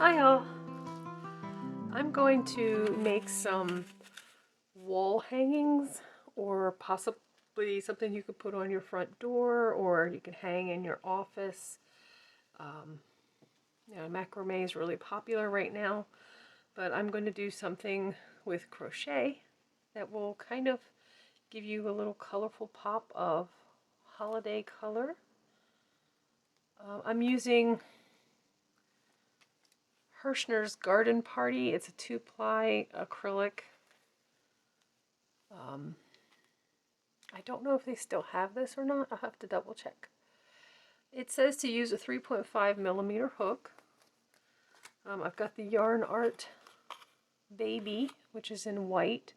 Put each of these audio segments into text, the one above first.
Hi all! I'm going to make some wall hangings, or possibly something you could put on your front door, or you can hang in your office. Macrame is really popular right now, but I'm going to do something with crochet that will kind of give you a little colorful pop of holiday color. I'm using Herrschners Garden Party. It's a 2-ply acrylic. I don't know if they still have this or not. I'll have to double check. It says to use a 3.5mm hook. I've got the Yarn Art Baby, which is in white,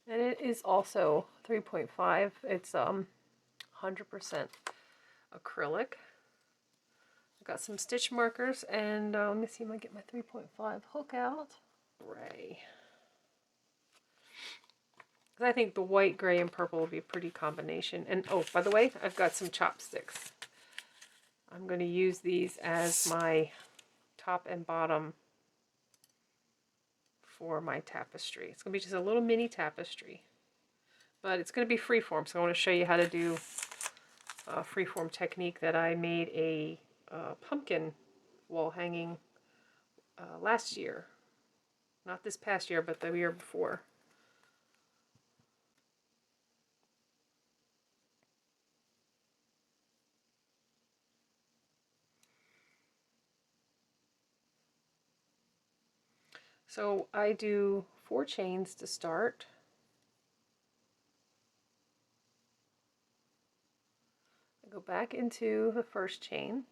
and it is also 3.5. It's 100% acrylic. I've got some stitch markers, and let me see if I get my 3.5 hook out. Gray. I think the white, gray, and purple will be a pretty combination. And oh, by the way, I've got some chopsticks. I'm going to use these as my top and bottom for my tapestry. It's going to be just a little mini tapestry, but it's going to be freeform, so I want to show you how to do a freeform technique that I made a pumpkin wall hanging last year. Not this past year, but the year before. So I do 4 chains to start. I go back into the first chain,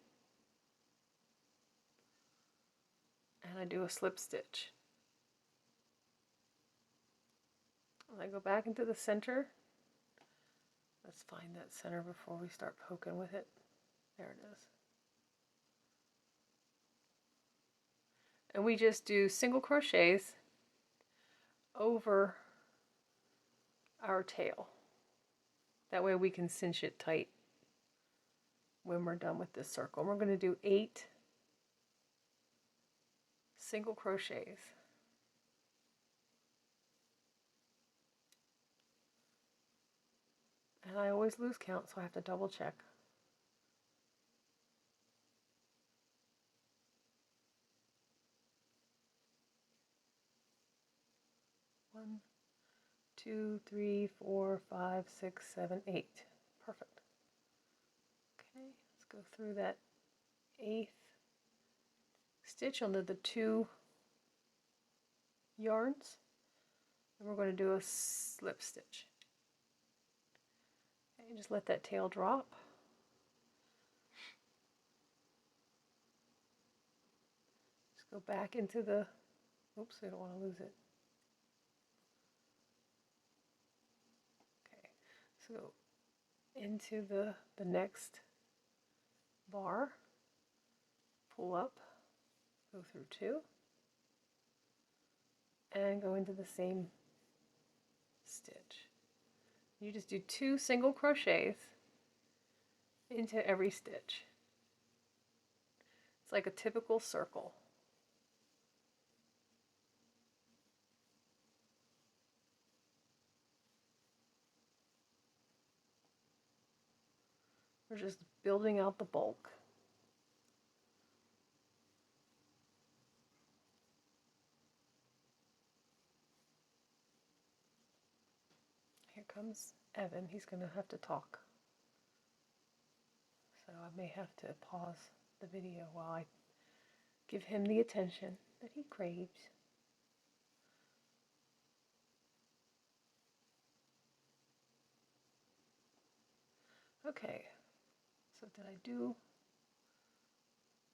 and I do a slip stitch. And I go back into the center. Let's find that center before we start poking with it. There it is. And we just do single crochets over our tail. That way we can cinch it tight when we're done with this circle. And we're going to do 8 single crochets. And I always lose count, so I have to double check. One, 2, 3, 4, 5, 6, 7, 8. Perfect. Okay, let's go through that 8th stitch under the 2 yarns, and we're going to do a slip stitch. Okay, just let that tail drop. Just go back into the, oops, I don't want to lose it. Okay, so into the next bar, pull up, go through 2, and go into the same stitch. You just do 2 single crochets into every stitch. It's like a typical circle. We're just building out the bulk. Here comes Evan. He's going to have to talk. So I may have to pause the video while I give him the attention that he craves. Okay, so did I do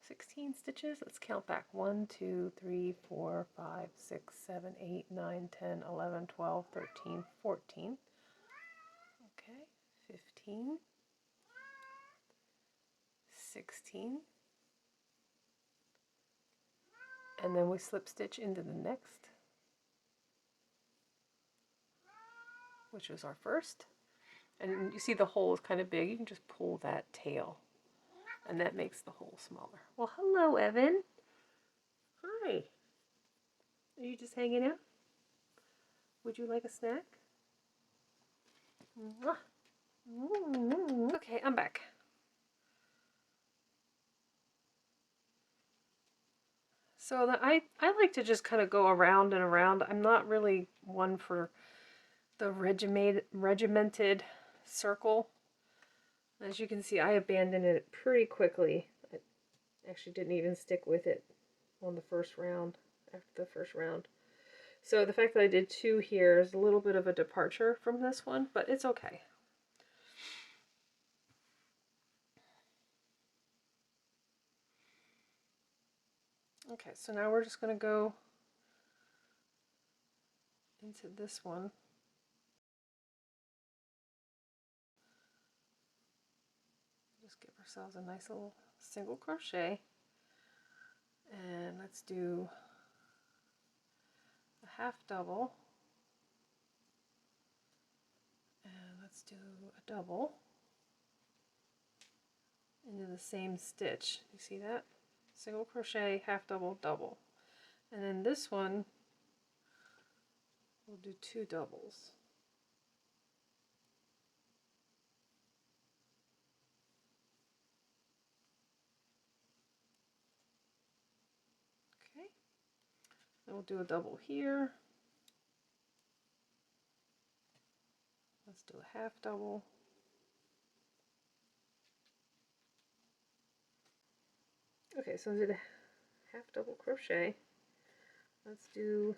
16 stitches? Let's count back. 1, 2, 3, 4, 5, 6, 7, 8, 9, 10, 11, 12, 13, 14. Okay, 15, 16, and then we slip stitch into the next, which was our first. And you see the hole is kind of big. You can just pull that tail, and that makes the hole smaller. Well, hello, Evan. you just hanging out? Would you like a snack? Okay, I'm back. So I like to just kind of go around and around. I'm not really one for the regimented circle. As you can see, I abandoned it pretty quickly. I actually didn't even stick with it on the first round, after the first round. So the fact that I did 2 here is a little bit of a departure from this one, but it's okay. Okay, so now we're just going to go into this one. Just give ourselves a nice little single crochet. And let's do a half double. And let's do a double into the same stitch. You see that? Single crochet, half double, double. And then this one, we'll do 2 doubles. Okay. Then we'll do a double here. Let's do a half double. Okay, so I did a half double crochet. Let's do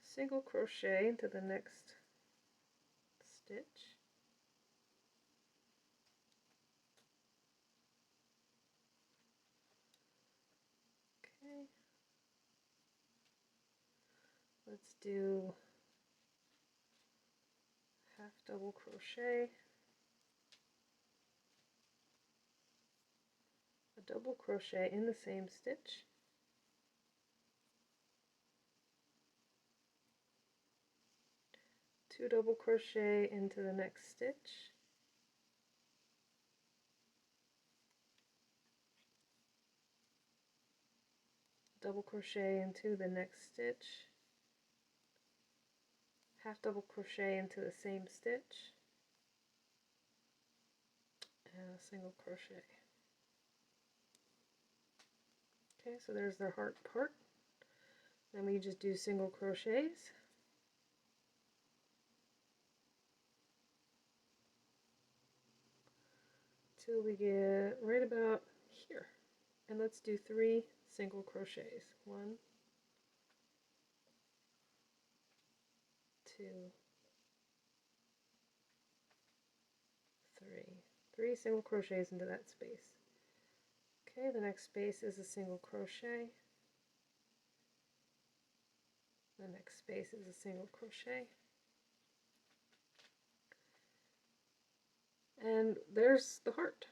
single crochet into the next stitch. Okay. Let's do half double crochet, a double crochet in the same stitch, two double crochet into the next stitch, double crochet into the next stitch, half double crochet into the same stitch, and a single crochet. Okay, so there's the heart part. Then we just do single crochets. Till we get right about here. And let's do 3 single crochets. 1, 2, 3. 3 single crochets into that space. Okay, the next space is a single crochet. The next space is a single crochet. And there's the heart.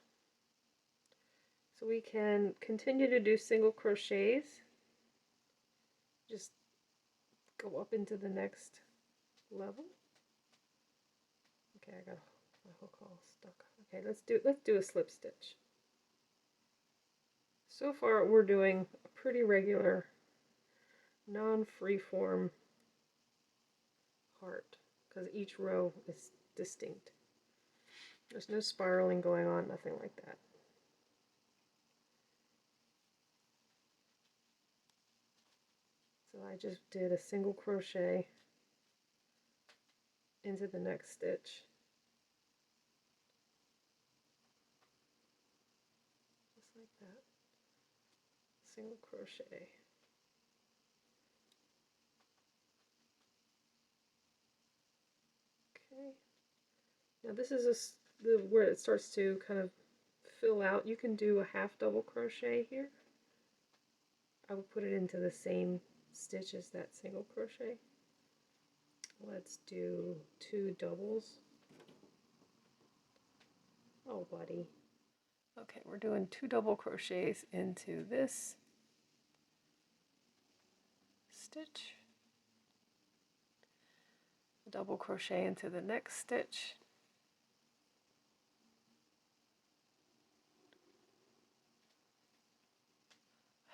So we can continue to do single crochets. Just go up into the next level. Okay, I got my hook all stuck. Okay, let's do a slip stitch. So far we're doing a pretty regular non-freeform heart because each row is distinct. There's no spiraling going on, nothing like that. So I just did a single crochet into the next stitch. Just like that. Single crochet. Okay. Now this is where it starts to kind of fill out. You can do a half double crochet here. I will put it into the same stitch as that single crochet. Let's do 2 doubles. Oh, buddy. Okay, we're doing 2 double crochets into this stitch, a double crochet into the next stitch,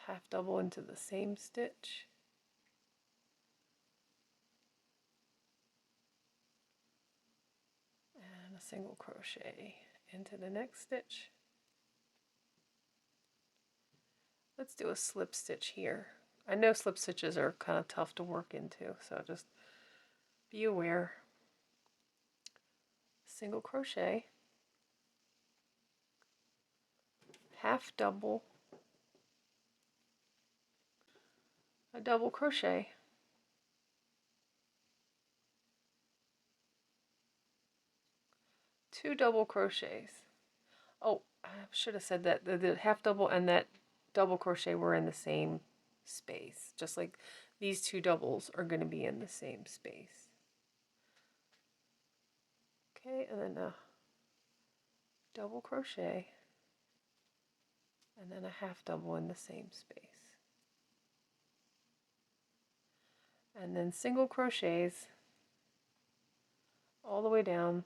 half double into the same stitch, single crochet into the next stitch. Let's do a slip stitch here. I know slip stitches are kind of tough to work into, so just be aware. Single crochet, half double, a double crochet, two double crochets. Oh, I should have said that the half double and that double crochet were in the same space, just like these two doubles are going to be in the same space. Okay, and then a double crochet, and then a half double in the same space. And then single crochets all the way down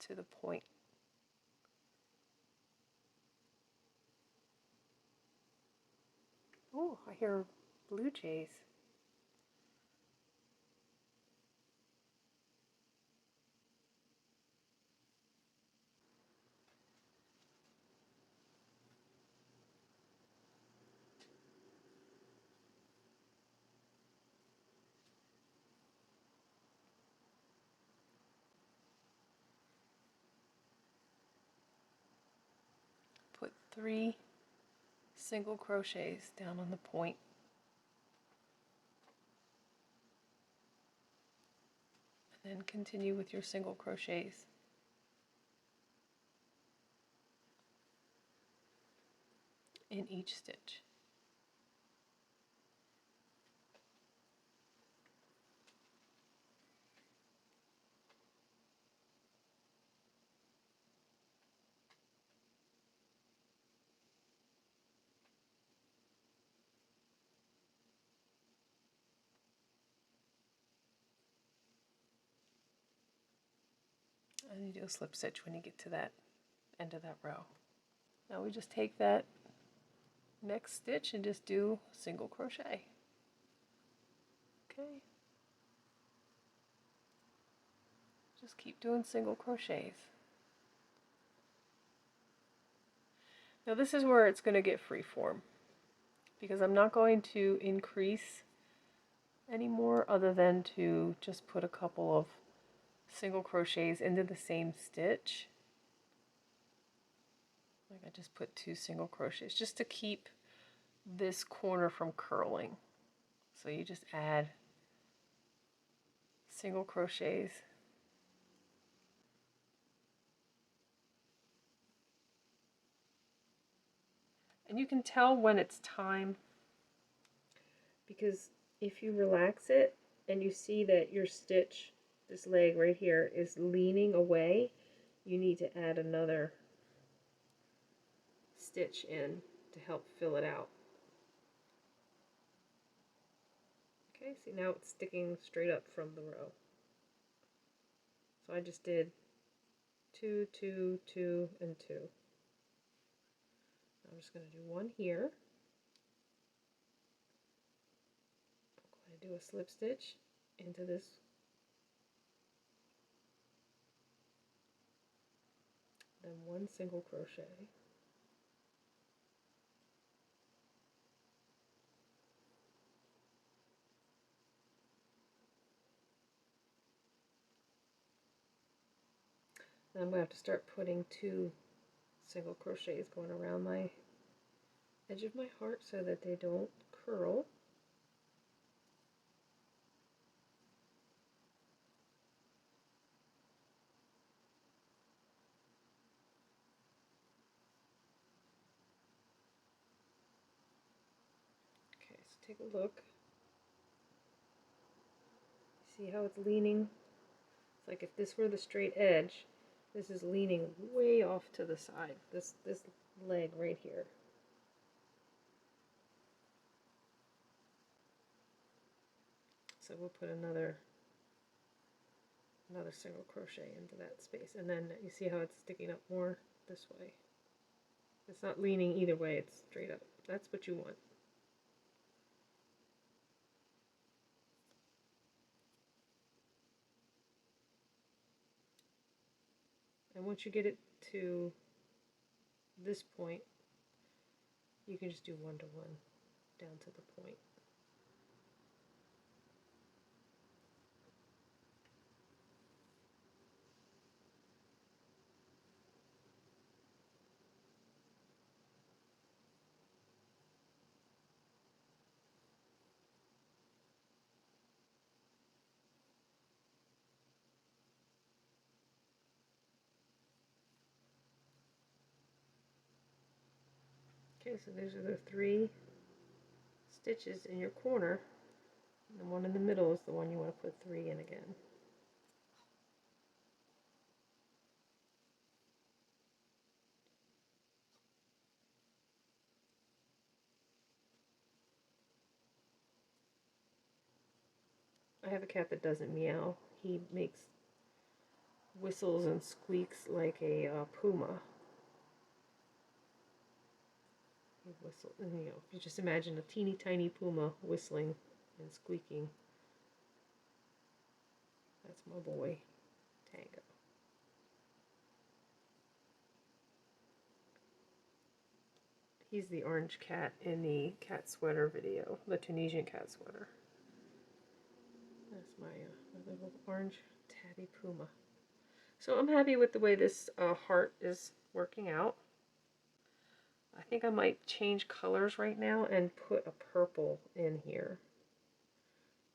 to the point. Oh, I hear blue jays. Put 3 single crochets down on the point. And then continue with your single crochets. In each stitch. And you do a slip stitch when you get to that end of that row. Now we just take that next stitch and just do single crochet. Okay. Just keep doing single crochets. Now this is where it's going to get freeform, because I'm not going to increase anymore other than to just put a couple of single crochets into the same stitch. Like I just put 2 single crochets just to keep this corner from curling. So you just add single crochets. And you can tell when it's time, because if you relax it and you see that your stitch, this leg right here, is leaning away, you need to add another stitch in to help fill it out. Okay, see now it's sticking straight up from the row. So I just did 2, 2, 2, and 2. I'm just going to do 1 here. I'm going to do a slip stitch into this. Then 1 single crochet. Then I'm going to have to start putting 2 single crochets going around my edge of my heart so that they don't curl. Okay, so take a look. See how it's leaning? It's like if this were the straight edge, this is leaning way off to the side, this leg right here. So we'll put another single crochet into that space, and then you see how it's sticking up more this way. It's not leaning either way, it's straight up. That's what you want. And once you get it to this point, you can just do 1 to 1 down to the point. Okay, so these are the 3 stitches in your corner, and the one in the middle is the one you want to put 3 in again. I have a cat that doesn't meow. He makes whistles and squeaks like a puma. He whistles, and you know, if you just imagine a teeny tiny puma whistling and squeaking. That's my boy, Tango. He's the orange cat in the cat sweater video, the Tunisian cat sweater. That's my little orange tabby puma. So I'm happy with the way this heart is working out. I think I might change colors right now and put a purple in here.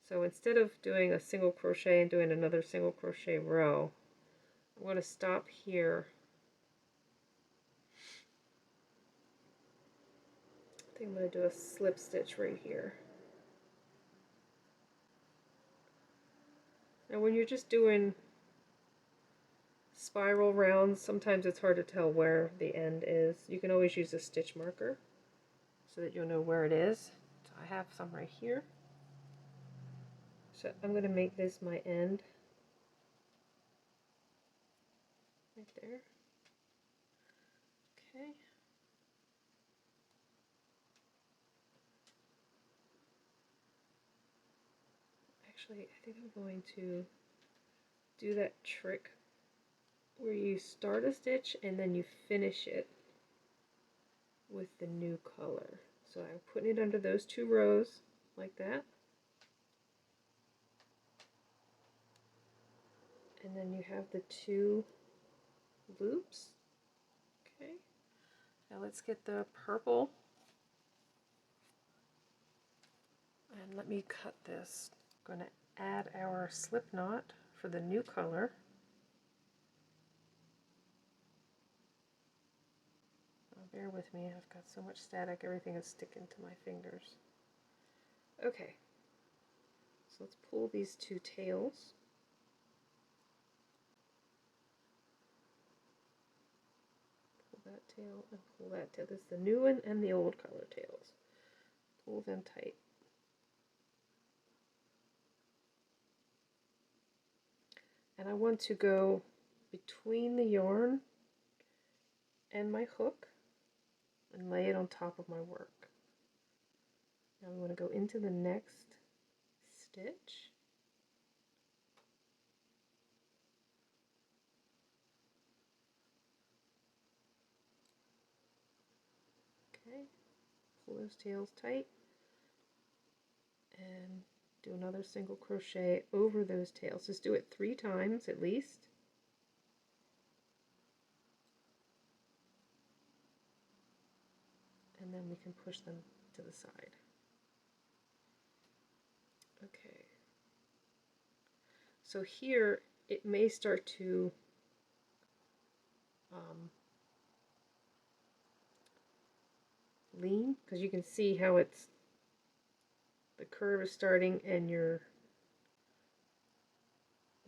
So instead of doing a single crochet and doing another single crochet row, I'm going to stop here. I think I'm going to do a slip stitch right here. Now when you're just doing spiral rounds, sometimes it's hard to tell where the end is. You can always use a stitch marker so that you'll know where it is. So I have some right here. So I'm going to make this my end. Right there. Okay. Actually, I think I'm going to do that trick where you start a stitch and then you finish it with the new color. So I'm putting it under those 2 rows like that. And then you have the 2 loops. Okay. Now let's get the purple. And let me cut this. I'm going to add our slip knot for the new color. Bear with me, I've got so much static, everything is sticking to my fingers. Okay, so let's pull these 2 tails. Pull that tail and pull that tail. This is the new one and the old color tails. Pull them tight. And I want to go between the yarn and my hook and lay it on top of my work. Now we want to go into the next stitch. Okay, pull those tails tight and do another single crochet over those tails. Just do it 3 times at least. And then we can push them to the side. Okay. So here it may start to lean, because you can see how the curve is starting and your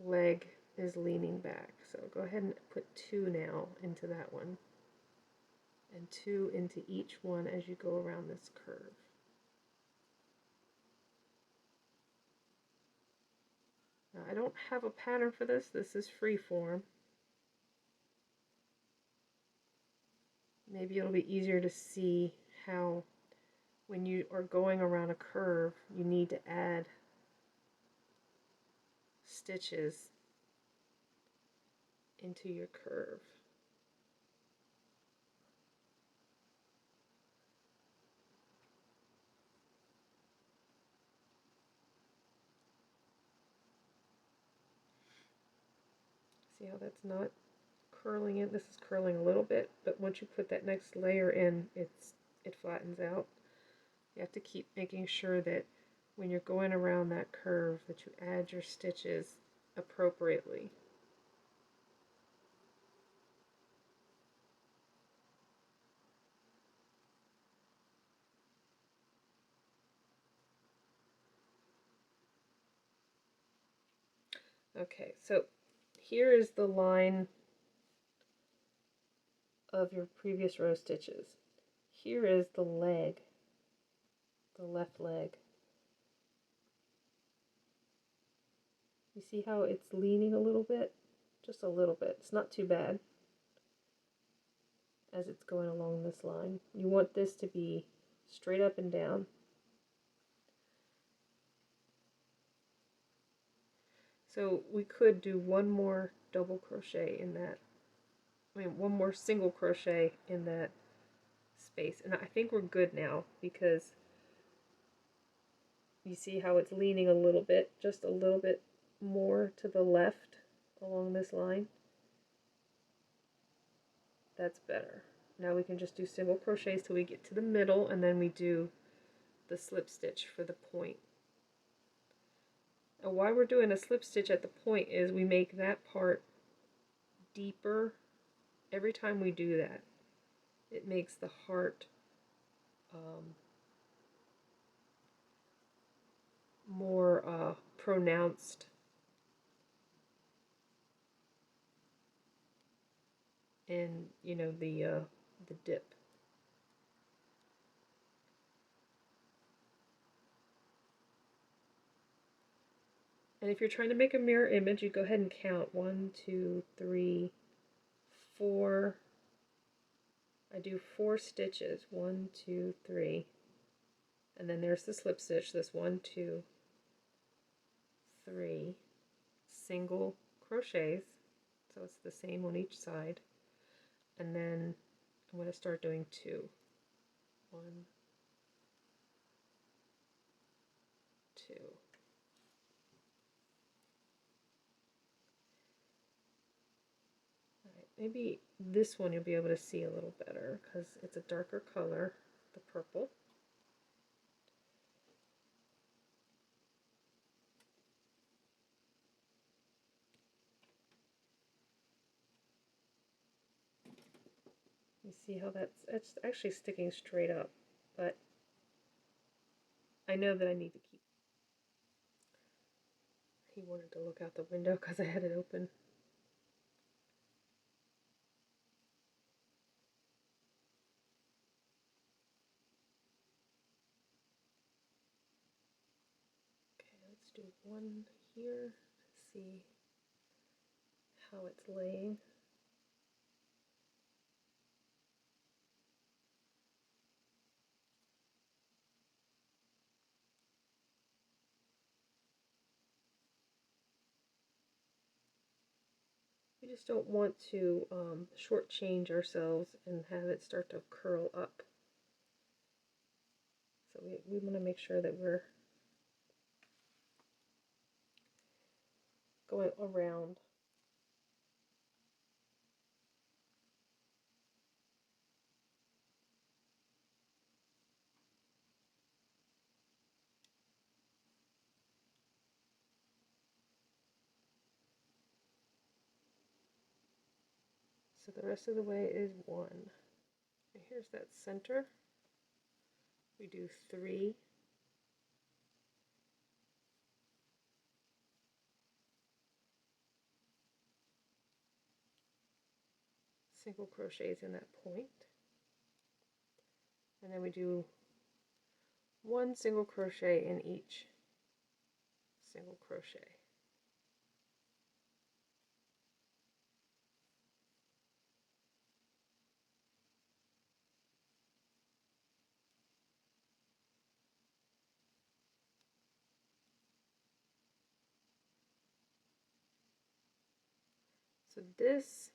leg is leaning back. So go ahead and put 2 now into that one, and 2 into each one as you go around this curve. Now, I don't have a pattern for this. This is freeform. Maybe it'll be easier to see how when you are going around a curve, you need to add stitches into your curve. See how that's not curling in? This is curling a little bit, but once you put that next layer in, it flattens out. You have to keep making sure that when you're going around that curve that you add your stitches appropriately. Okay, so here is the line of your previous row stitches. Here is the leg, the left leg. You see how it's leaning a little bit? Just a little bit. It's not too bad as it's going along this line. You want this to be straight up and down. So we could do one more double crochet in that, one more single crochet in that space. And I think we're good now because you see how it's leaning a little bit, just a little bit more to the left along this line. That's better. Now we can just do single crochets till we get to the middle, and then we do the slip stitch for the point. And why we're doing a slip stitch at the point is we make that part deeper every time we do that. It makes the heart more pronounced in, you know, the dip. And if you're trying to make a mirror image, you go ahead and count 1, 2, 3, 4. I do 4 stitches, 1, 2, 3, and then there's the slip stitch. This 1, 2, 3 single crochets, so it's the same on each side, and then I'm going to start doing 2. 1, 2. Alright, maybe this one you'll be able to see a little better because it's a darker color, the purple. You see how it's actually sticking straight up, but I know that I need to keep. He wanted to look out the window because I had it open. Okay, let's do one here to see how it's laying. We just don't want to shortchange ourselves and have it start to curl up. So we want to make sure that we're going around. So the rest of the way is 1. And here's that center. We do 3. Single crochets in that point. And then we do 1 single crochet in each single crochet. So this,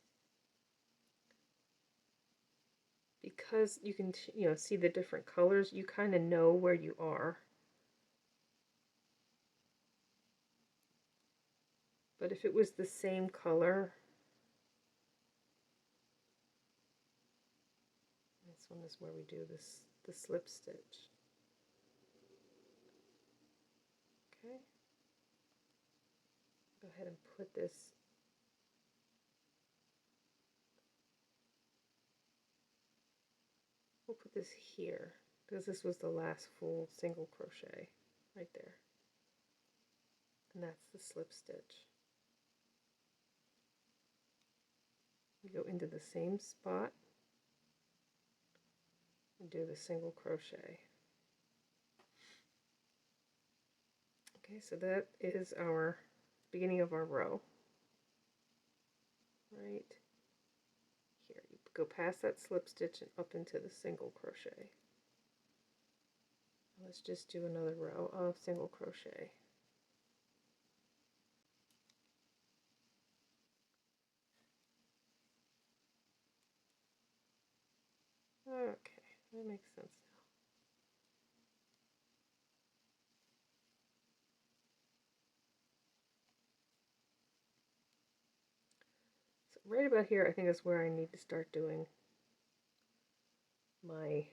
because you can see the different colors, you kind of know where you are. But if it was the same color, one is where we do the slip stitch. Okay. Go ahead and put this we'll put this here because this was the last full single crochet right there. And that's the slip stitch. We go into the same spot and do the single crochet. Okay, so that is our beginning of our row. Right here, you go past that slip stitch and up into the single crochet. Let's just do another row of single crochet. Okay, that makes sense now. So right about here, I think is where I need to start doing my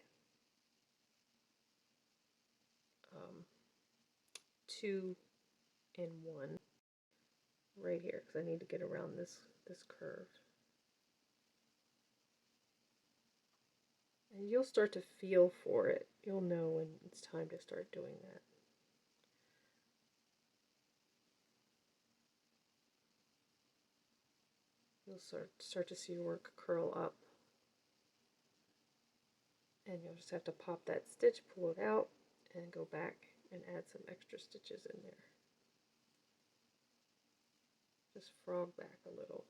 2 in 1 right here, because I need to get around this curve. And you'll start to feel for it. You'll know when it's time to start doing that. You'll start to see your work curl up. And you'll just have to pop that stitch, pull it out, and go back and add some extra stitches in there. Just frog back a little.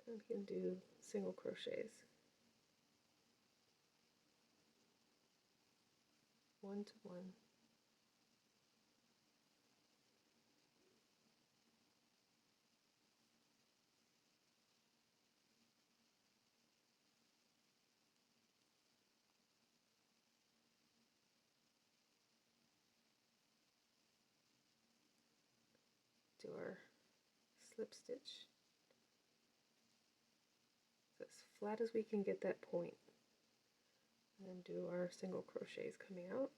And we can do single crochets. 1 to 1. Do our slip stitch. So as flat as we can get that point. And then do our single crochets coming out.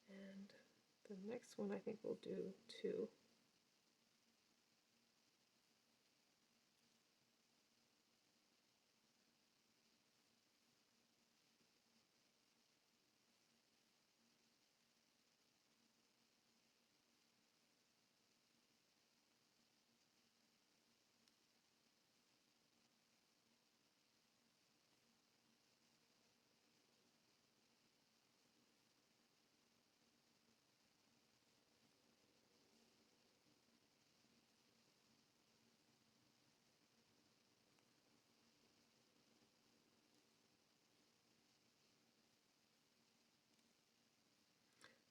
And the next one I think we'll do 2.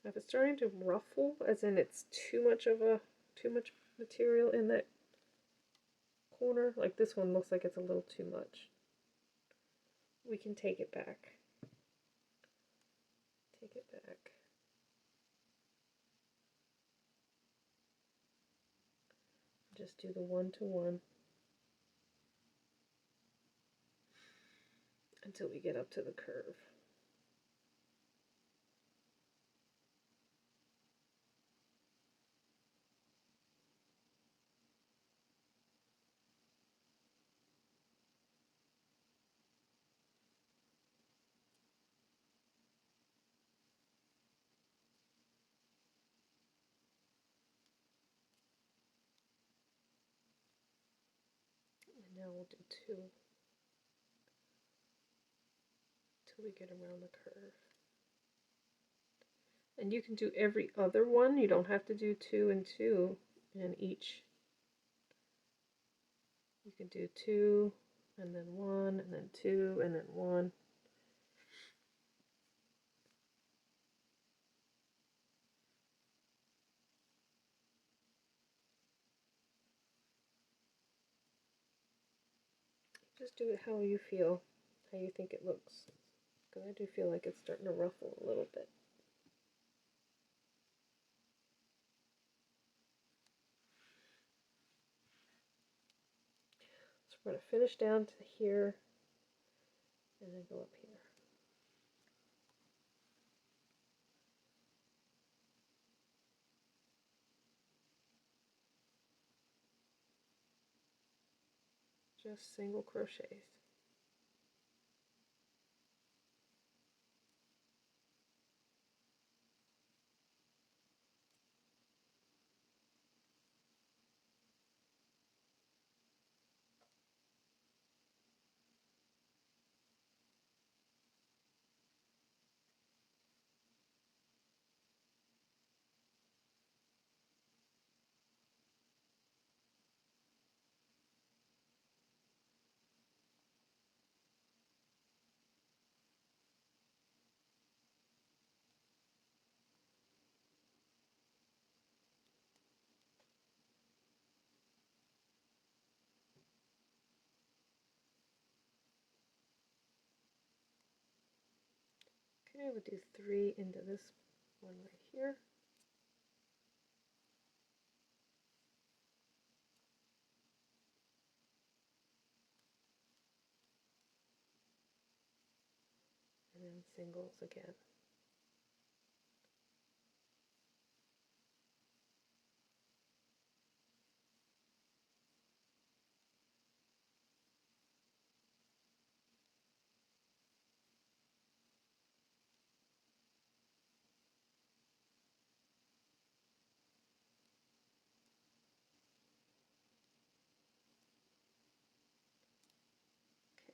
Now if it's starting to ruffle, as in it's too much material in that corner, like this one looks like it's a little too much, we can take it back. Take it back. Just do the 1 to 1 until we get up to the curve. And now we'll do 2 to till we get around the curve. And you can do every other one. You don't have to do 2 and 2 in each. You can do 2 and then 1 and then 2 and then 1. Just do it how you feel, how you think it looks. Because I do feel like it's starting to ruffle a little bit. So we're going to finish down to here and then go up here. Just single crochets. Okay, we'll do 3 into this one right here. And then singles again.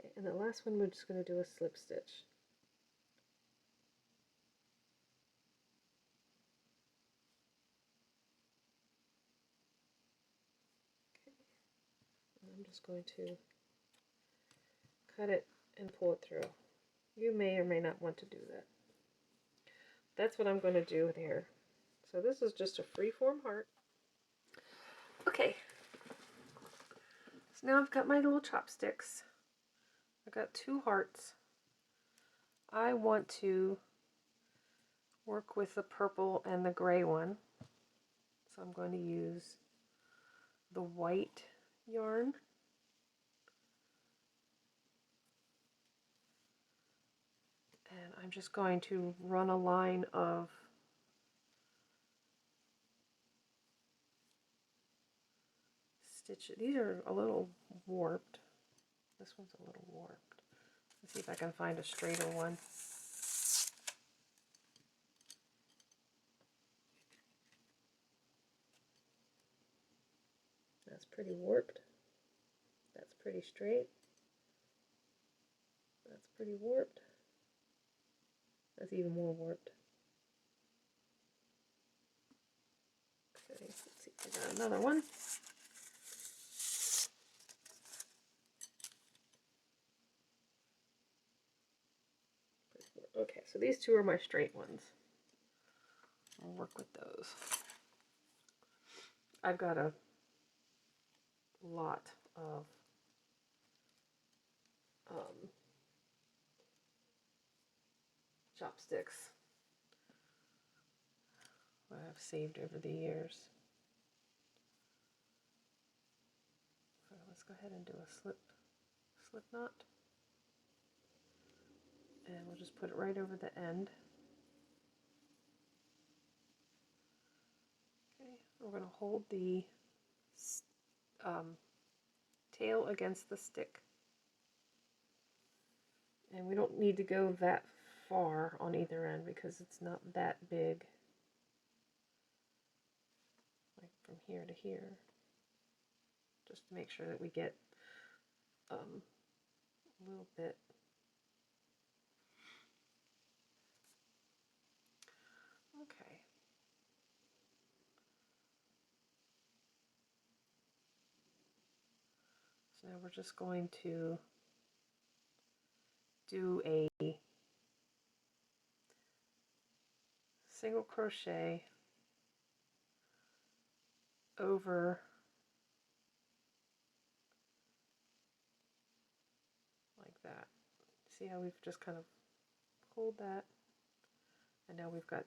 Okay, and the last one we're just going to do a slip stitch. I'm just going to cut it and pull it through. You may or may not want to do that. That's what I'm going to do here. So this is just a freeform heart. Okay. So now I've got my little chopsticks. I've got 2 hearts. I want to work with the purple and the gray one. So I'm going to use the white yarn. And I'm just going to run a line of stitches. These are a little warped. This one's a little warped. Let's see if I can find a straighter one. That's pretty warped. That's pretty straight. That's pretty warped. That's even more warped. Okay, let's see if I got another one. Okay, so these 2 are my straight ones. I'll work with those. I've got a lot of chopsticks that I've saved over the years. So let's go ahead and do a slip knot. And we'll just put it right over the end. Okay, we're going to hold the tail against the stick. And we don't need to go that far on either end because it's not that big. Like from here to here. Just to make sure that we get a little bit So now we're just going to do a single crochet over like that. See how we've just kind of pulled that, and now we've got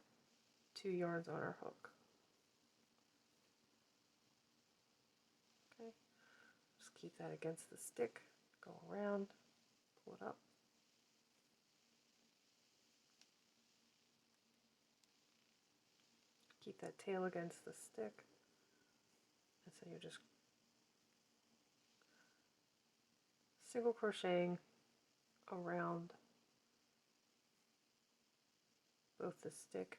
2 yarns on our hook. Okay, just keep that against the stick, go around, pull it up. Keep that tail against the stick, and so you're just single crocheting around both the stick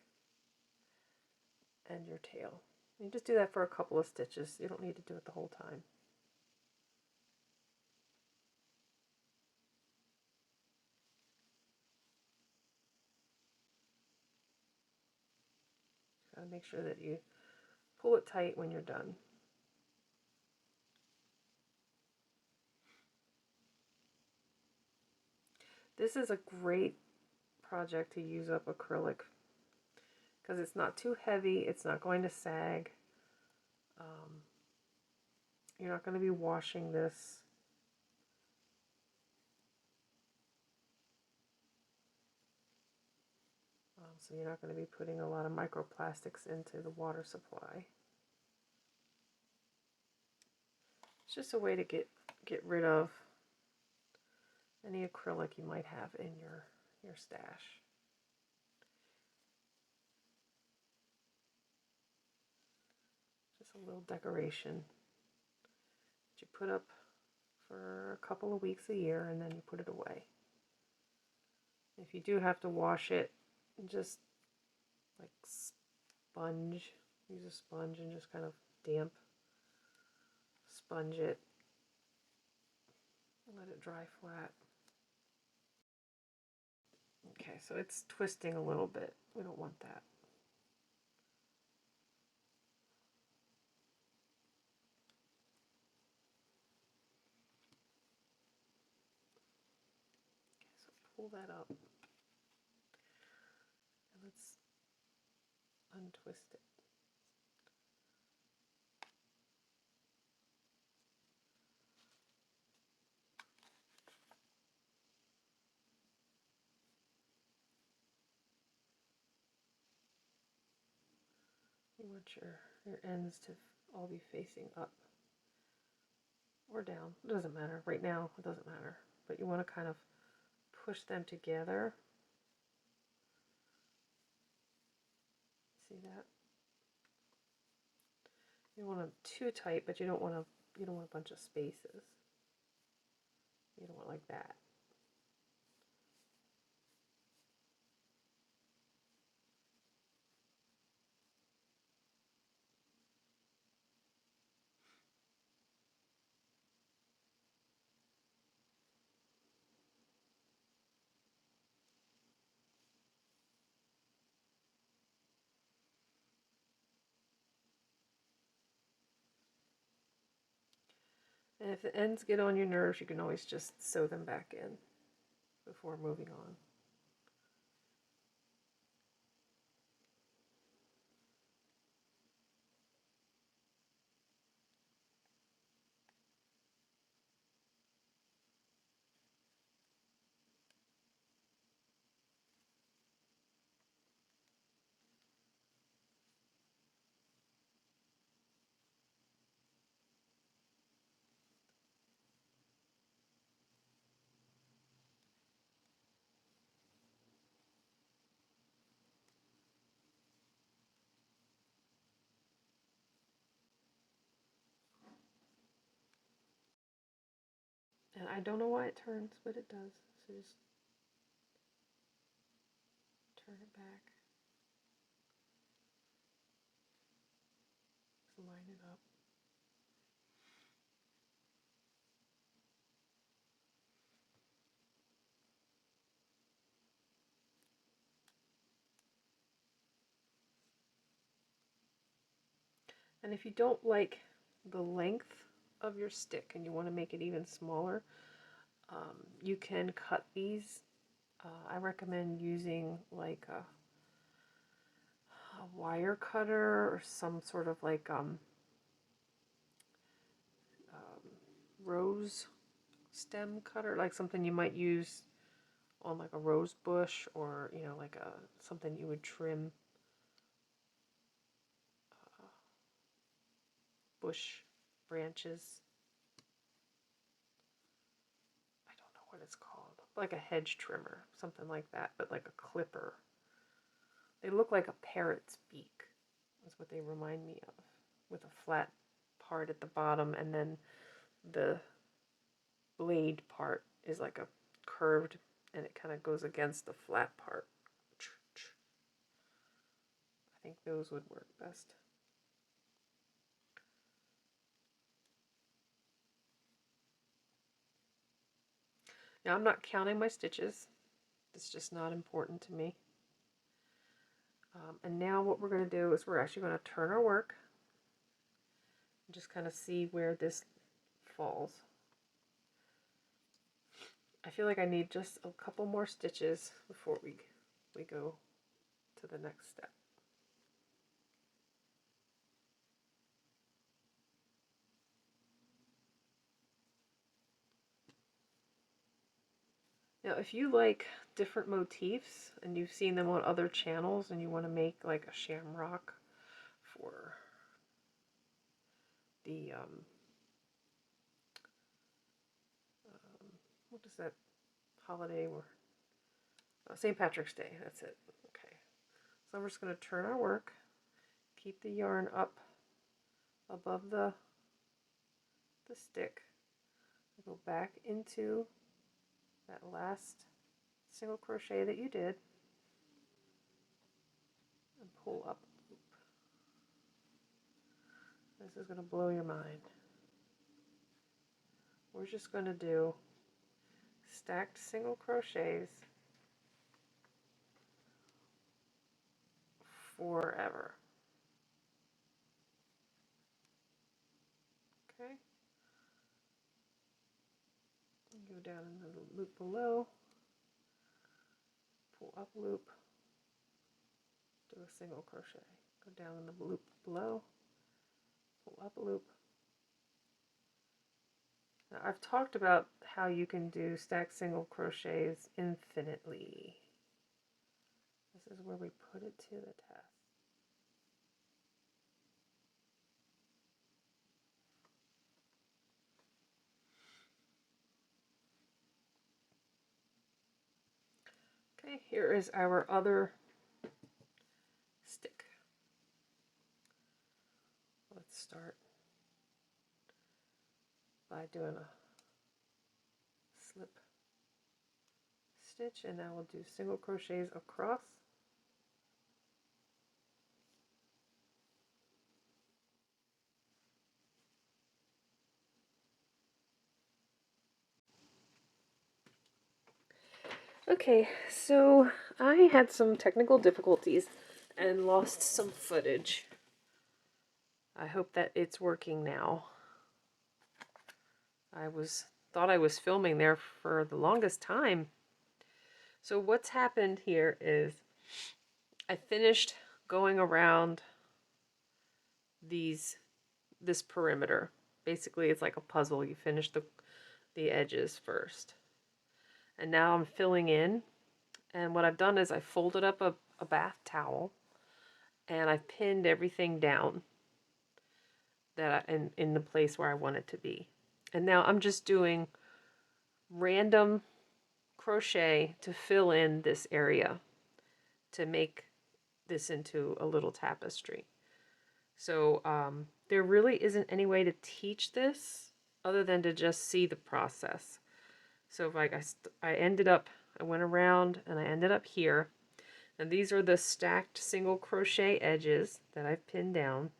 and your tail. You just do that for a couple of stitches. You don't need to do it the whole time. Gotta make sure that you pull it tight when you're done. This is a great project to use up acrylic because it's not too heavy, it's not going to sag. You're not going to be washing this. So you're not going to be putting a lot of microplastics into the water supply. It's just a way to get rid of any acrylic you might have in your stash. Just a little decoration that you put up for a couple of weeks a year, and then you put it away. If you do have to wash it, just like sponge, use a sponge and just kind of damp sponge it and let it dry flat. Okay, so it's twisting a little bit. We don't want that. Okay, so pull that up and let's untwist it. You want your ends to all be facing up or down. It doesn't matter. Right now, it doesn't matter. But you want to kind of push them together. See that? You don't want them too tight, but you don't want a bunch of spaces. You don't want like that. And if the ends get on your nerves, you can always just sew them back in before moving on. And I don't know why it turns, but it does. So just turn it back. Just line it up. And if you don't like the length of your stick and you want to make it even smaller, you can cut these. I recommend using like a wire cutter or some sort of like rose stem cutter, like something you might use on like a rose bush, or you know, like a something you would trim bush branches. I don't know what it's called, like a hedge trimmer, something like that, but like a clipper. They look like a parrot's beak, is what they remind me of, with a flat part at the bottom, and then the blade part is like a curved, and it kind of goes against the flat part. I think those would work best. Now I'm not counting my stitches. It's just not important to me. And now what we're going to do is we're actually going to turn our work and just kind of see where this falls. I feel like I need just a couple more stitches before we go to the next step. Now, if you like different motifs and you've seen them on other channels and you want to make like a shamrock for the, what is that holiday? Or St. Patrick's Day, that's it. Okay. So we're just going to turn our work, keep the yarn up above the stick, go back into that last single crochet that you did, and pull up a loop. This is going to blow your mind. We're just going to do stacked single crochets forever. Okay. Go down in the loop below, pull up loop, do a single crochet. Go down in the loop below, pull up a loop. Now I've talked about how you can do stacked single crochets infinitely. This is where we put it to the test. Okay, here is our other stick. Let's start by doing a slip stitch, and now we'll do single crochets across. Okay, so I had some technical difficulties and lost some footage. I hope that it's working now. Thought I was filming there for the longest time. So what's happened here is I finished going around this perimeter. Basically, it's like a puzzle. You finish the edges first. And now I'm filling in. And what I've done is I folded up a bath towel and I pinned everything down that in the place where I want it to be. And now I'm just doing random crochet to fill in this area to make this into a little tapestry. So there really isn't any way to teach this other than to just see the process. So like I went around and I ended up here, and these are the stacked single crochet edges that I've pinned down,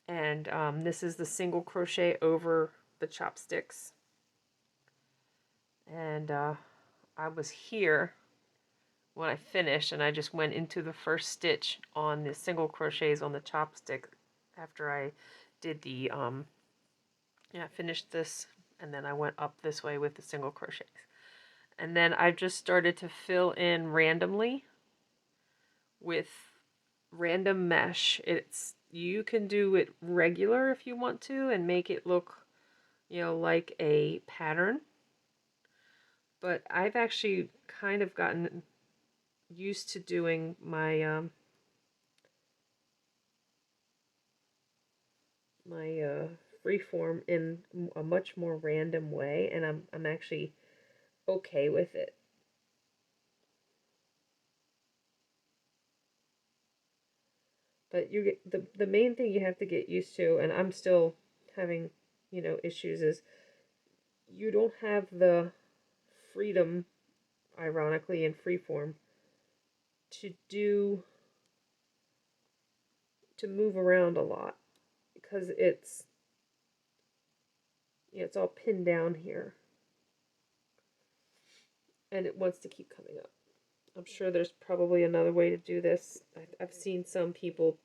and this is the single crochet over the chopsticks, and I was here when I finished, and I just went into the first stitch on the single crochets on the chopstick after I did the Yeah, I finished this and then I went up this way with the single crochets. And then I've just started to fill in randomly with random mesh. You can do it regular if you want to and make it look, like a pattern. But I've actually kind of gotten used to doing my freeform in a much more random way, and I'm actually okay with it. But you get the main thing you have to get used to, and I'm still having, issues, is you don't have the freedom, ironically, in freeform to move around a lot because it's all pinned down here and it wants to keep coming up. I'm sure there's probably another way to do this. I've seen some people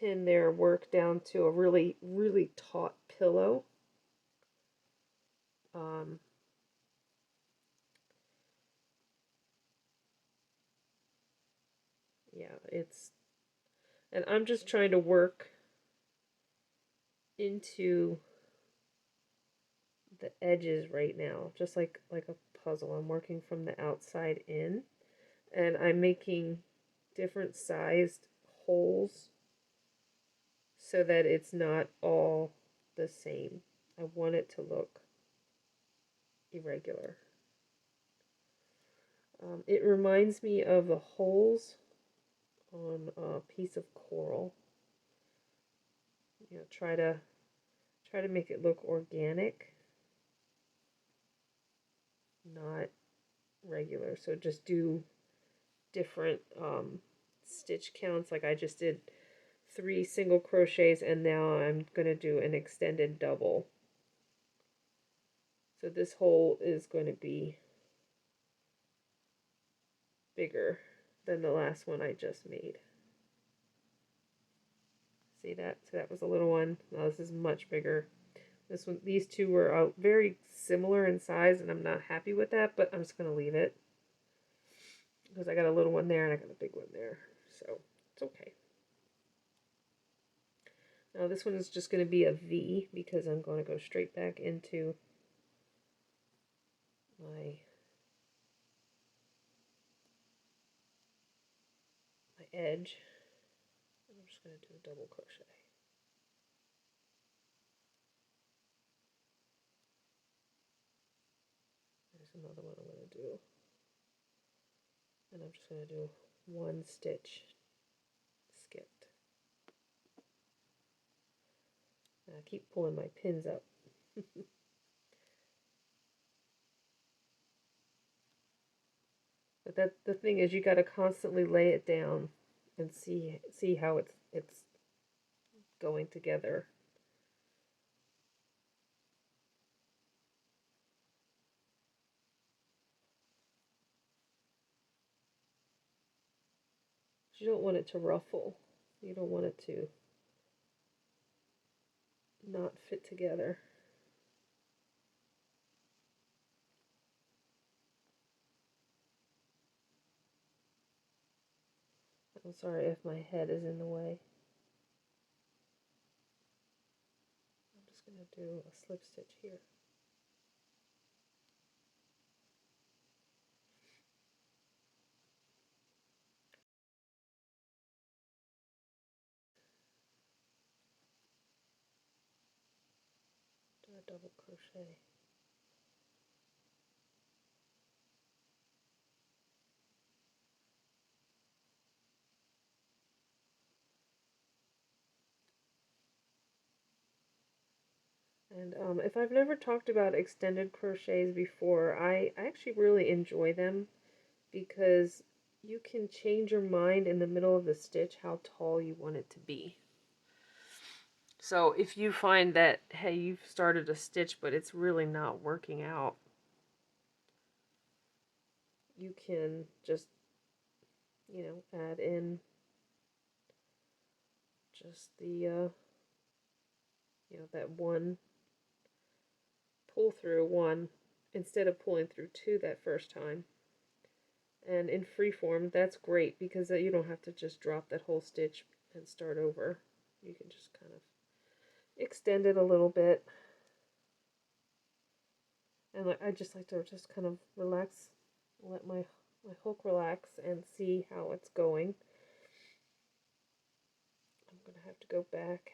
pin their work down to a really, really taut pillow. Yeah, and I'm just trying to work into the edges right now, just like a puzzle. I'm working from the outside in, and I'm making different sized holes so that it's not all the same. I want it to look irregular. It reminds me of the holes on a piece of coral. Try to make it look organic, not regular. So just do different stitch counts. Like I just did 3 single crochets, and now I'm going to do an extended double. So this hole is going to be bigger than the last one I just made. See that? So that was a little one. Now this is much bigger. These two were very similar in size, and I'm not happy with that, but I'm just going to leave it because I got a little one there and I got a big one there, so it's okay. Now this one is just going to be a V because I'm going to go straight back into my edge. And I'm just going to do a double crochet. There's another one I'm going to do. And I'm just going to do 1 stitch skipped. And I keep pulling my pins up. But the thing is, you got to constantly lay it down and see how it's going together. You don't want it to ruffle. You don't want it to not fit together. I'm sorry if my head is in the way. I'm just going to do a slip stitch here. Do a double crochet. And if I've never talked about extended crochets before, I actually really enjoy them because you can change your mind in the middle of the stitch how tall you want it to be. So if you find that, hey, you've started a stitch but it's really not working out, you can just, add in just the, that 1 pull through one instead of pulling through two that first time. And in freeform, that's great because you don't have to just drop that whole stitch and start over. You can just kind of extend it a little bit. And I just like to just kind of relax, let my hook relax and see how it's going. I'm going to have to go back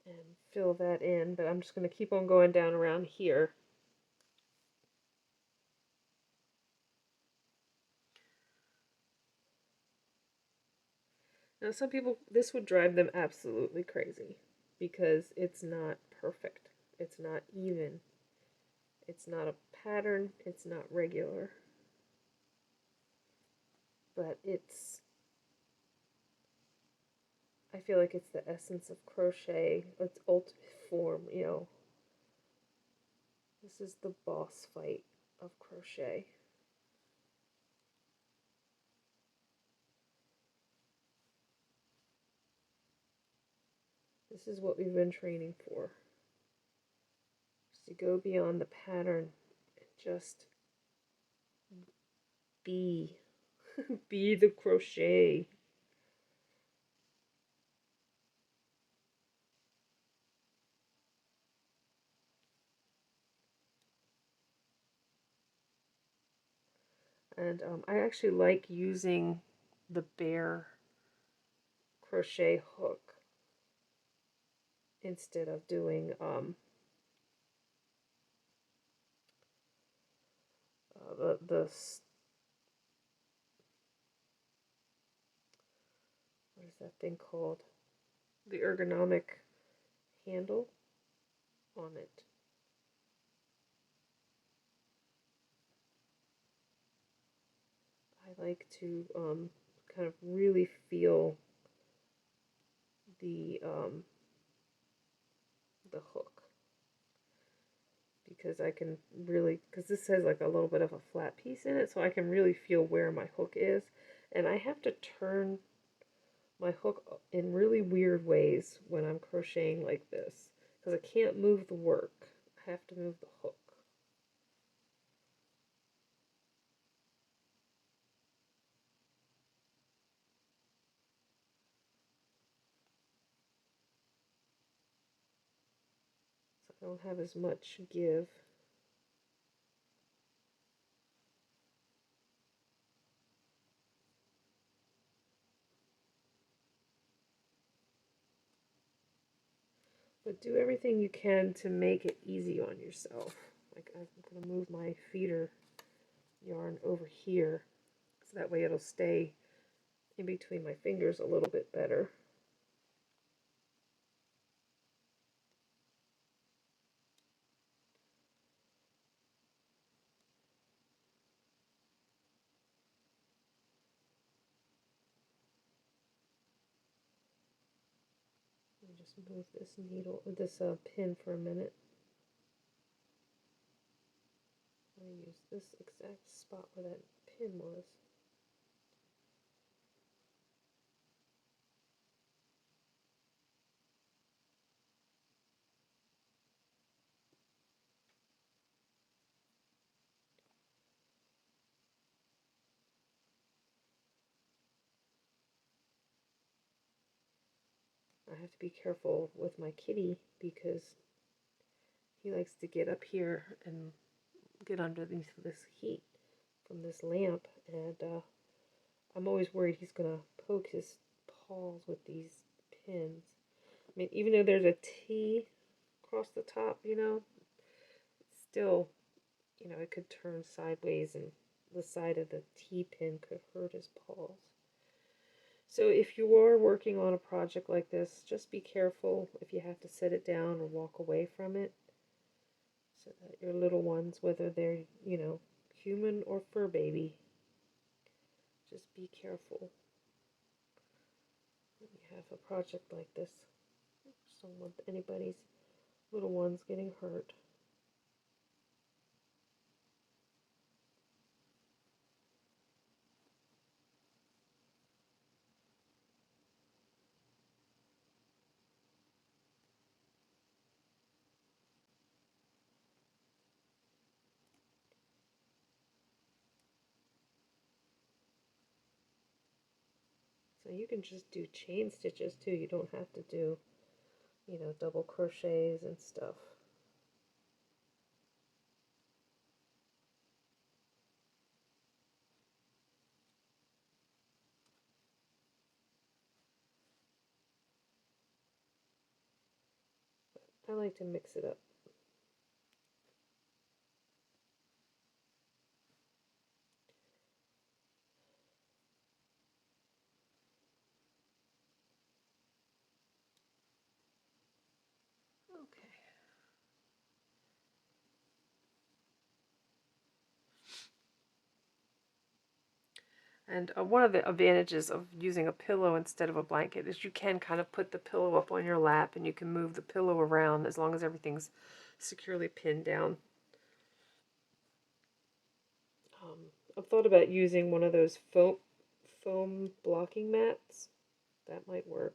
and fill that in, but I'm just going to keep on going down around here. Now some people, this would drive them absolutely crazy because it's not perfect. It's not even. It's not a pattern. It's not regular. But I feel like it's the essence of crochet, its ultimate form, you know. This is the boss fight of crochet. This is what we've been training for. Just to go beyond the pattern and just be. Be the crochet. And I actually like using the bare crochet hook instead of doing the what is that thing called? The ergonomic handle on it. I like to kind of really feel the hook, because I can really, because this has like a little bit of a flat piece in it, so I can really feel where my hook is, and I have to turn my hook in really weird ways when I'm crocheting like this, because I can't move the work. I have to move the hook. So I don't have as much give. But do everything you can to make it easy on yourself. Like I'm going to move my feeder yarn over here, so that way it'll stay in between my fingers a little bit better. Let me just move this needle, this pin for a minute. I'm going to use this exact spot where that pin was. I have to be careful with my kitty because he likes to get up here and get underneath this heat from this lamp, and I'm always worried he's going to poke his paws with these pins. I mean, even though there's a T across the top, you know, still, you know, it could turn sideways and the side of the T pin could hurt his paws. So if you are working on a project like this, just be careful if you have to set it down or walk away from it, so that your little ones, whether they're, you know, human or fur baby, just be careful when you have a project like this. Just don't want anybody's little ones getting hurt. Now you can just do chain stitches too. You don't have to do, you know, double crochets and stuff. I like to mix it up. Okay. And one of the advantages of using a pillow instead of a blanket is you can kind of put the pillow up on your lap and you can move the pillow around as long as everything's securely pinned down. I've thought about using one of those foam blocking mats. That might work.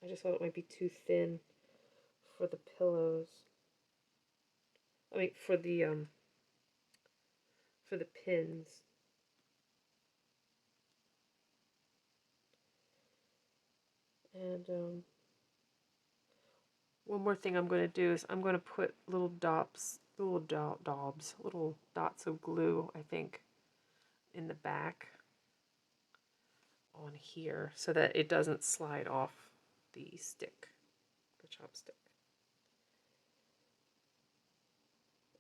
I just thought it might be too thin for the pillows. I mean, for the pins. And one more thing I'm going to do is I'm going to put little dots of glue, I think, in the back on here so that it doesn't slide off the stick, the chopstick.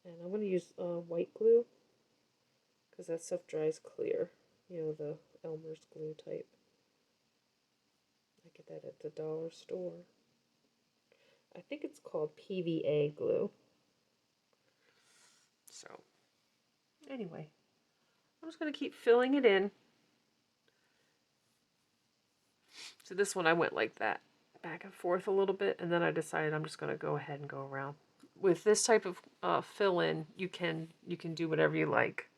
And I'm going to use white glue because that stuff dries clear. You know, the Elmer's glue type. I get that at the dollar store. I think it's called PVA glue. So, anyway, I'm just going to keep filling it in. So this one I went like that, back and forth a little bit, and then I decided I'm just going to go ahead and go around. With this type of fill-in, you can do whatever you like,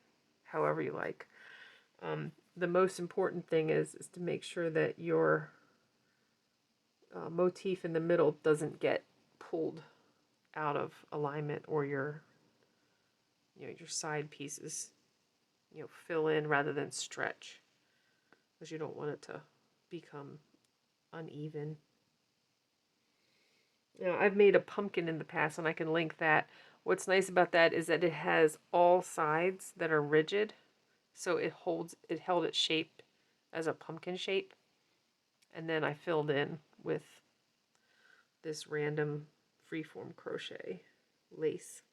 however you like. The most important thing is to make sure that your motif in the middle doesn't get pulled out of alignment, or your side pieces fill in rather than stretch, because you don't want it to become uneven. Now, I've made a pumpkin in the past, and I can link that. What's nice about that is that it has all sides that are rigid, so it held its shape as a pumpkin shape. And then I filled in with this random Freeform Crochet lace.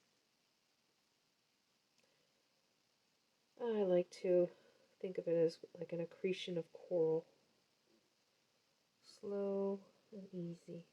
I like to think of it as like an accretion of coral. Slow and easy.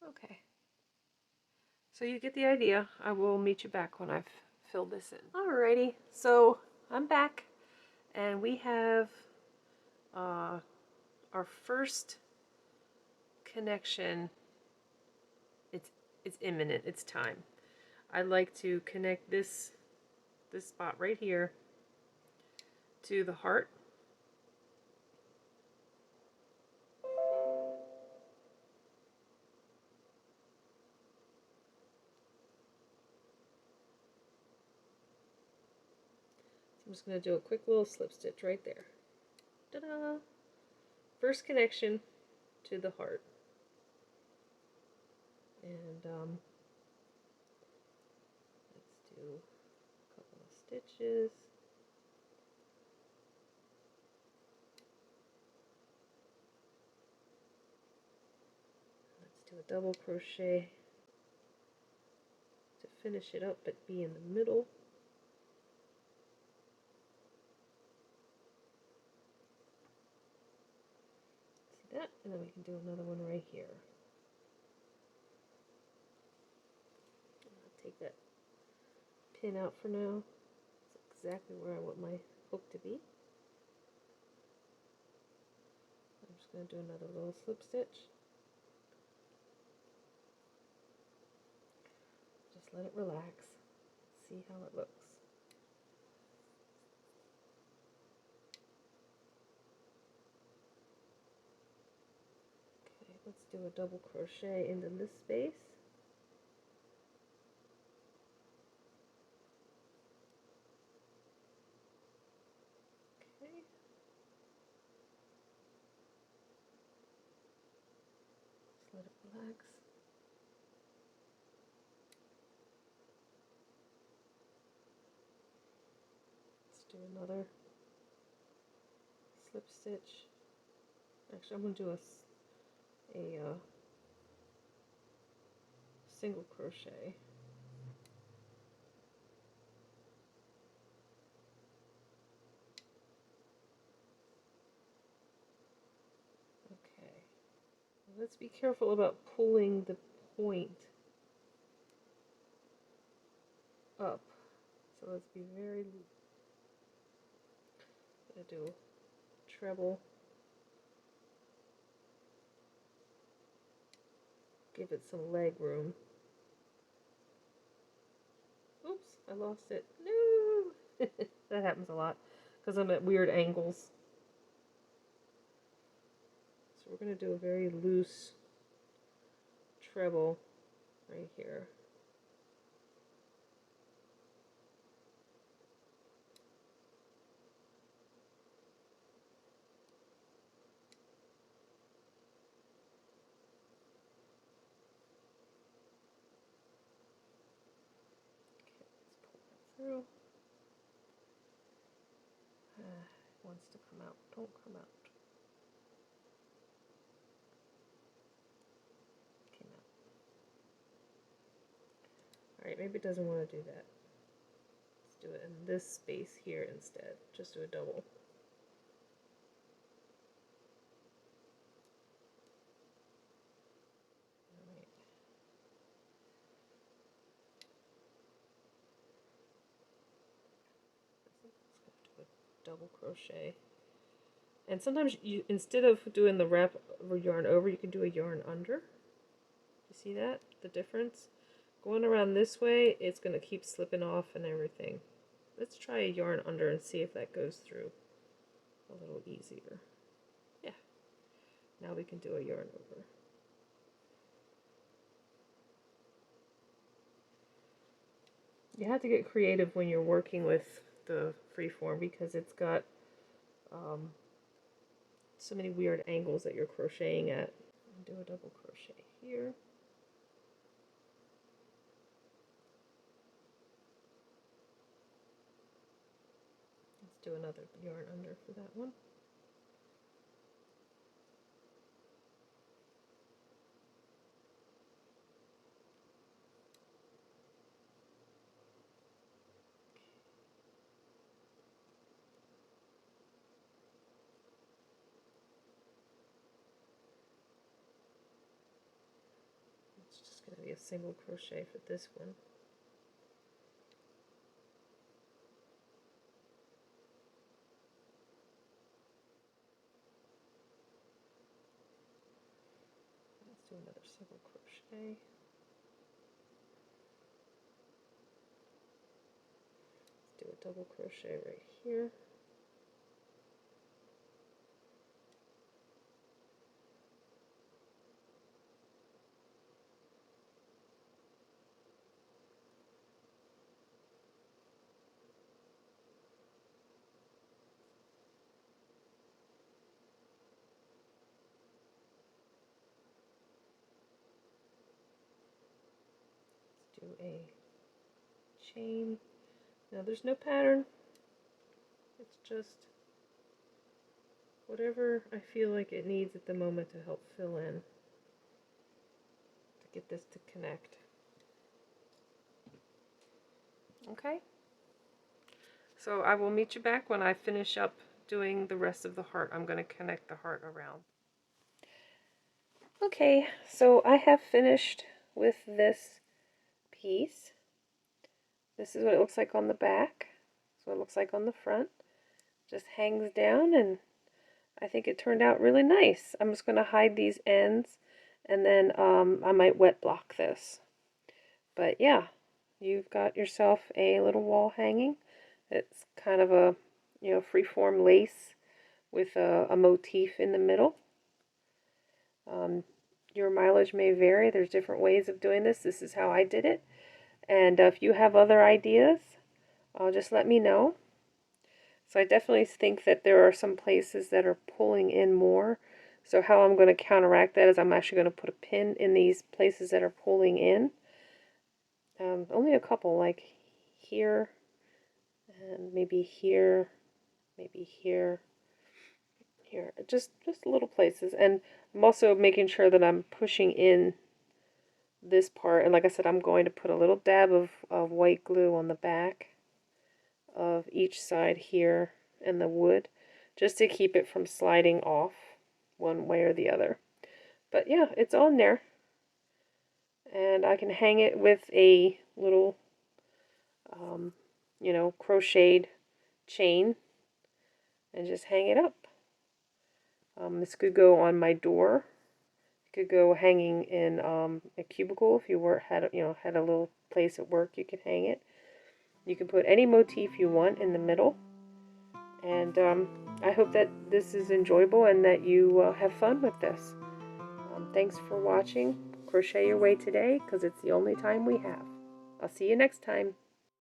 Okay. So you get the idea. I will meet you back when I've filled this in. Alrighty, so I'm back, and we have our first connection. It's imminent. It's time. I'd like to connect this spot right here to the heart. I'm just going to do a quick little slip stitch right there. Ta-da! First connection to the heart. And let's do a couple of stitches. Let's do a double crochet to finish it up but be in the middle. See that? And then we can do another one right here. I'll take that pin out for now. It's exactly where I want my hook to be. I'm just going to do another little slip stitch. Just let it relax. See how it looks. Okay, let's do a double crochet into this space. Okay. Just let it relax. Let's do another slip stitch. Actually, I'm going to do a single crochet. Okay. Let's be careful about pulling the point up. So let's be very loose. I'm going to do a treble. Give it some leg room. Oops, I lost it. No! That happens a lot because I'm at weird angles. So we're going to do a very loose treble right here. Through. It wants to come out. Don't come out. Came out. Alright, maybe it doesn't want to do that. Let's do it in this space here instead. Just do a double. Alright. Let's do a double crochet. And sometimes you, instead of doing the wrap yarn over, you can do a yarn under. You see that? The difference? Going around this way, it's going to keep slipping off and everything. Let's try a yarn under and see if that goes through a little easier. Yeah. Now we can do a yarn over. You have to get creative when you're working with the freeform because it's got so many weird angles that you're crocheting at. Do a double crochet here. Let's do another yarn under for that one. It's just going to be a single crochet for this one. Let's do another single crochet. Let's do a double crochet right here. Do a chain. Now there's no pattern. It's just whatever I feel like it needs at the moment to help fill in, to get this to connect. Okay. So I will meet you back when I finish up doing the rest of the heart. I'm going to connect the heart around. Okay, so I have finished with this piece. This is what it looks like on the back. This is what it looks like on the front. Just hangs down, and I think it turned out really nice. I'm just going to hide these ends, and then I might wet block this. But yeah, you've got yourself a little wall hanging. It's kind of a, freeform lace with a motif in the middle. Your mileage may vary. There's different ways of doing this. This is how I did it. And if you have other ideas, just let me know. So I definitely think that there are some places that are pulling in more. So how I'm going to counteract that is I'm actually going to put a pin in these places that are pulling in. Only a couple, like here, and maybe here, maybe here, here. Just little places. And I'm also making sure that I'm pushing in this part. And like I said, I'm going to put a little dab of white glue on the back of each side here in the wood, just to keep it from sliding off one way or the other. But yeah, it's on there. And I can hang it with a little, crocheted chain and just hang it up. This could go on my door. It could go hanging in a cubicle if you had a little place at work you could hang it. You can put any motif you want in the middle. And I hope that this is enjoyable and that you have fun with this. Thanks for watching. Crochet your way today, because it's the only time we have. I'll see you next time.